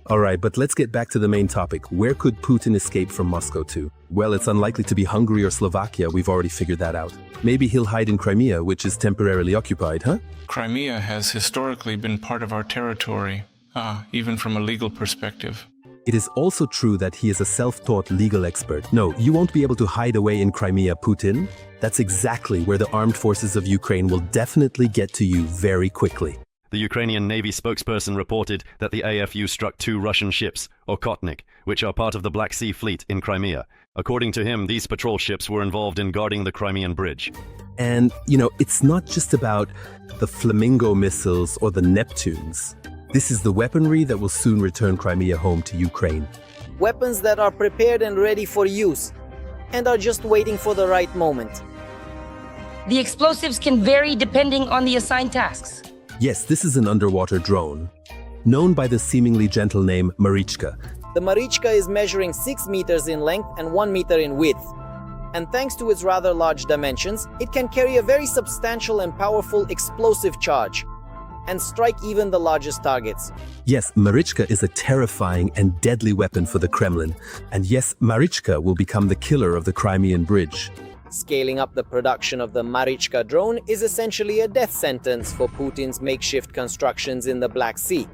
All right, but let's get back to the main topic. Where could Putin escape from Moscow to? Well, it's unlikely to be Hungary or Slovakia. We've already figured that out. Maybe he'll hide in Crimea, which is temporarily occupied, huh? Crimea has historically been part of our territory, even from a legal perspective. It is also true that he is a self-taught legal expert. No, you won't be able to hide away in Crimea, Putin. That's exactly where the armed forces of Ukraine will definitely get to you very quickly. The Ukrainian Navy spokesperson reported that the AFU struck 2 Russian ships, Okhotnik, which are part of the Black Sea Fleet in Crimea. According to him, these patrol ships were involved in guarding the Crimean Bridge. And, it's not just about the Flamingo missiles or the Neptunes. This is the weaponry that will soon return Crimea home to Ukraine. Weapons that are prepared and ready for use, and are just waiting for the right moment. The explosives can vary depending on the assigned tasks. Yes, this is an underwater drone, known by the seemingly gentle name Marichka. The Marichka is measuring 6 meters in length and 1 meter in width. And thanks to its rather large dimensions, it can carry a very substantial and powerful explosive charge, and strike even the largest targets. Yes, Marichka is a terrifying and deadly weapon for the Kremlin. And yes, Marichka will become the killer of the Crimean Bridge. Scaling up the production of the Marichka drone is essentially a death sentence for Putin's makeshift constructions in the Black Sea.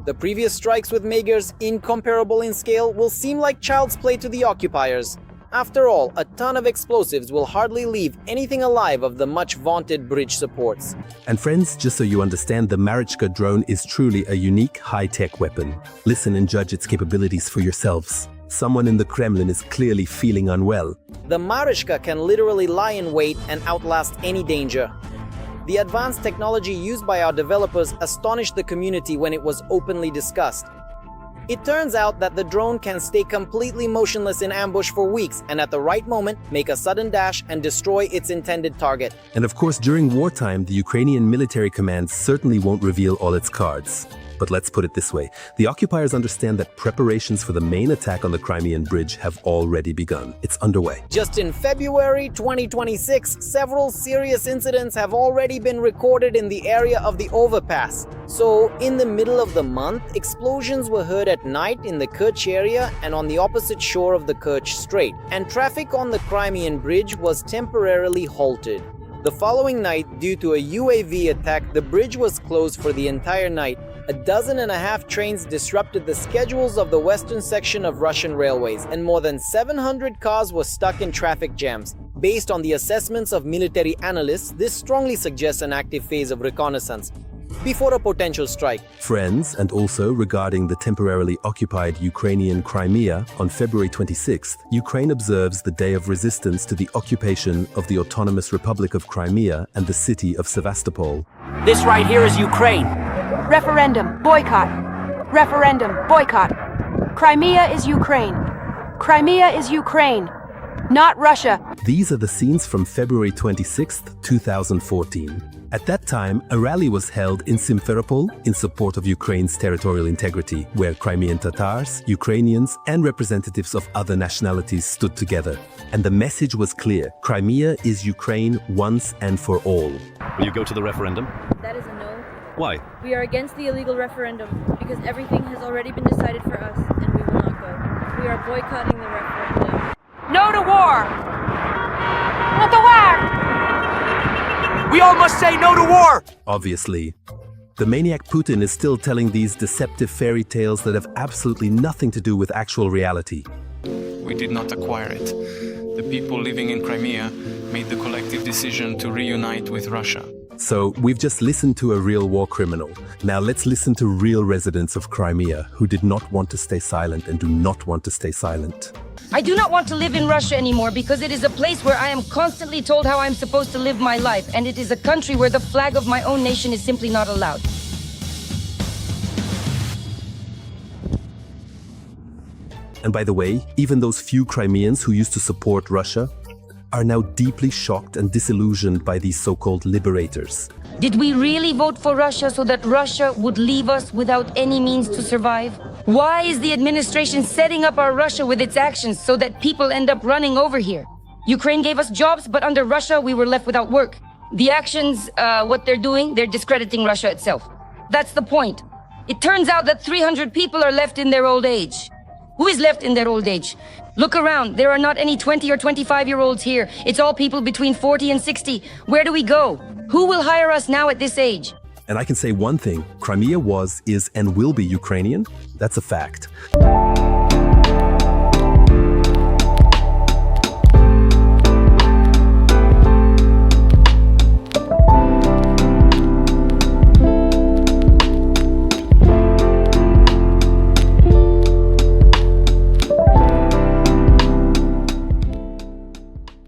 The previous strikes with Megers, incomparable in scale, will seem like child's play to the occupiers. After all, a ton of explosives will hardly leave anything alive of the much-vaunted bridge supports. And friends, just so you understand, the Marichka drone is truly a unique, high-tech weapon. Listen and judge its capabilities for yourselves. Someone in the Kremlin is clearly feeling unwell. The Marichka can literally lie in wait and outlast any danger. The advanced technology used by our developers astonished the community when it was openly discussed. It turns out that the drone can stay completely motionless in ambush for weeks and at the right moment make a sudden dash and destroy its intended target. And of course, during wartime, the Ukrainian military command certainly won't reveal all its cards. But let's put it this way, the occupiers understand that preparations for the main attack on the Crimean Bridge have already begun. It's underway. Just in February 2026, several serious incidents have already been recorded in the area of the overpass. So, in the middle of the month, explosions were heard at night in the Kerch area and on the opposite shore of the Kerch Strait, and traffic on the Crimean Bridge was temporarily halted. The following night, due to a UAV attack, the bridge was closed for the entire night. 12 trains disrupted the schedules of the western section of Russian railways, and more than 700 cars were stuck in traffic jams. Based on the assessments of military analysts, this strongly suggests an active phase of reconnaissance before a potential strike. Friends, and also regarding the temporarily occupied Ukrainian Crimea, on February 26th, Ukraine observes the Day of Resistance to the occupation of the Autonomous Republic of Crimea and the city of Sevastopol. This right here is Ukraine. Referendum, boycott. Referendum, boycott. Crimea is Ukraine. Crimea is Ukraine, not Russia. These are the scenes from February 26th, 2014. At that time, a rally was held in Simferopol in support of Ukraine's territorial integrity, where Crimean Tatars, Ukrainians, and representatives of other nationalities stood together. And the message was clear: Crimea is Ukraine once and for all. Will you go to the referendum? That is a no. Why? We are against the illegal referendum because everything has already been decided for us and we will not go. We are boycotting the referendum. No to war! No to war! We all must say no to war! Obviously. The maniac Putin is still telling these deceptive fairy tales that have absolutely nothing to do with actual reality. We did not acquire it. The people living in Crimea made the collective decision to reunite with Russia. So, we've just listened to a real war criminal. Now let's listen to real residents of Crimea who did not want to stay silent and do not want to stay silent. I do not want to live in Russia anymore because it is a place where I am constantly told how I'm supposed to live my life, and it is a country where the flag of my own nation is simply not allowed. And by the way, even those few Crimeans who used to support Russia are now deeply shocked and disillusioned by these so-called liberators. Did we really vote for Russia so that Russia would leave us without any means to survive? Why is the administration setting up our Russia with its actions so that people end up running over here? Ukraine gave us jobs, but under Russia we were left without work. The actions, what they're doing, they're discrediting Russia itself. That's the point. It turns out that 300 people are left in their old age. Who is left in their old age? Look around. There are not any 20 or 25-year-olds here. It's all people between 40 and 60. Where do we go? Who will hire us now at this age? And I can say one thing, Crimea was, is, and will be Ukrainian. That's a fact.